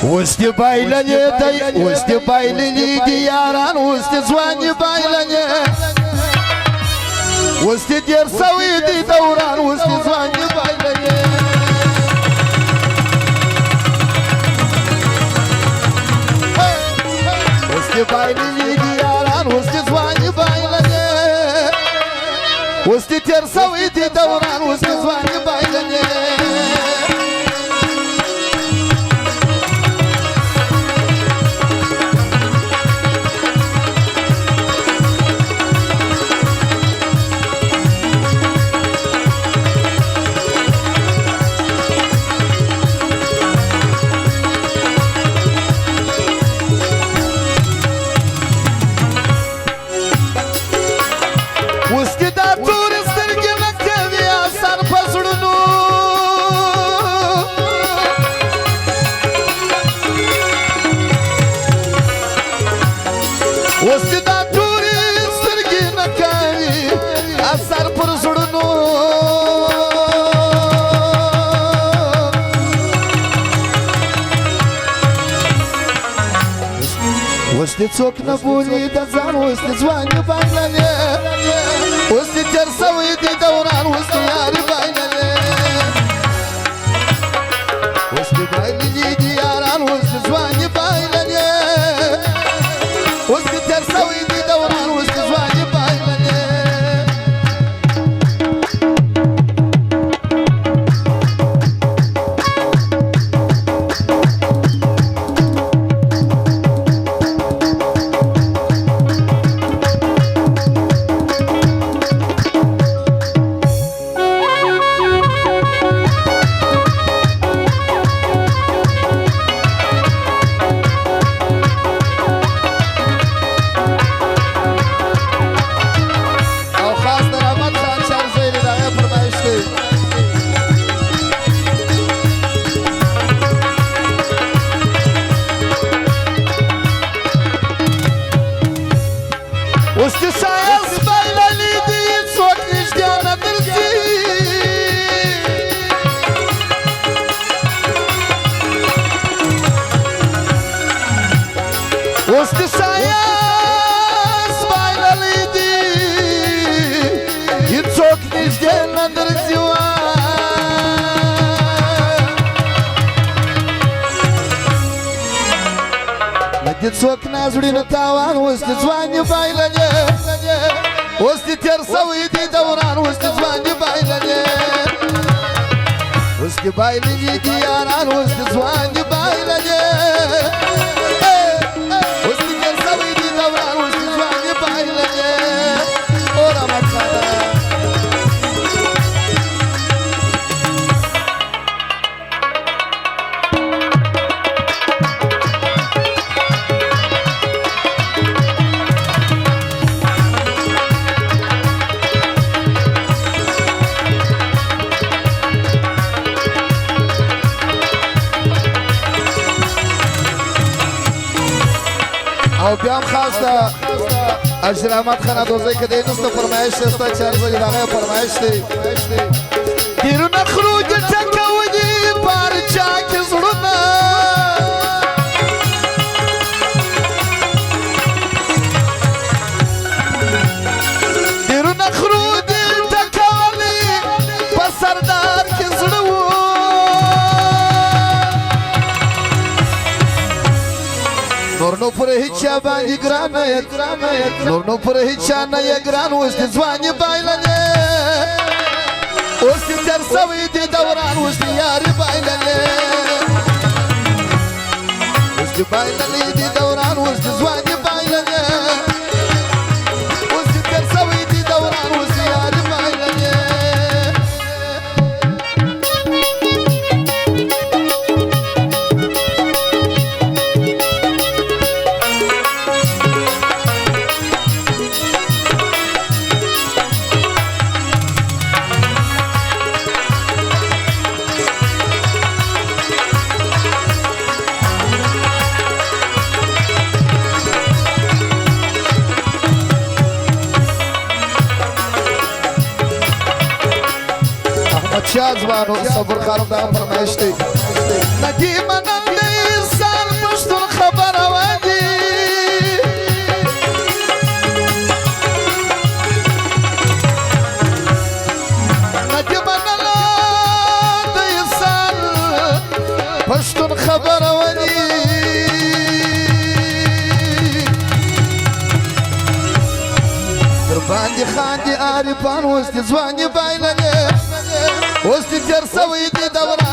وستی بایلنی دی وستی بایلنی دیاران وستی زوانی بایلنی وستی دیر سوی دی دوران وستی زوانی بایلنی وستی بایلنی دیاران وستی زوانی بایلنی وستی دیر سوی دی دوران وستی زوانی بایلنی وستی دا توری سترګې نه کوي اثر پر زړونو وستی څوک نه بولي د ځان وستی ځواني بایللې وستی تېر سوی دی دوران وستی یاري بایللې وستی بایللې دي یاران وستی ځواني بایللې وستی تېر سوی دی دوران وستی ځواني بایللې وستی سایس بایللی دی څوک نږدې نه درځي وستی سایس بایللی دی څوک نږدې نه درځي دې څوک نه زړه نه تاوان وستی ځواني بایللې وستی تېر سوی دی دوران وستی ځواني بایللې وستی بایللې دي یاران وستی ځواني بایللې وستی تېر سوی دی دوران وستی ځواني بایللې او رحمت او بیا هم خاص ده اشرف احمد خان دوزی که دی دوست فرمایش شسته چرزه دغه فرمایش دی دیرونه خروج ټکونی پارچا کې زړونه دیرونه خروج ټکونی په سردار کې زړه نور نو پر هیچا باندې ګرانه نور نو پر هیچا نه یې ګران وستی ځواني بایللې وستی تېر سوی دی دوران وستی یاري بایللې وستی بایللې دی دوران وستی ځواني بایللې وستی تېر سوی دی دوران وستی یاري بایللې شاز وانو صبر خانم دا فرمایش دی ندی منن انسان خبر ولي در باندې خاندي عارفان اوس دې ځواني بایللې اوس دې تېر سوی دي دوره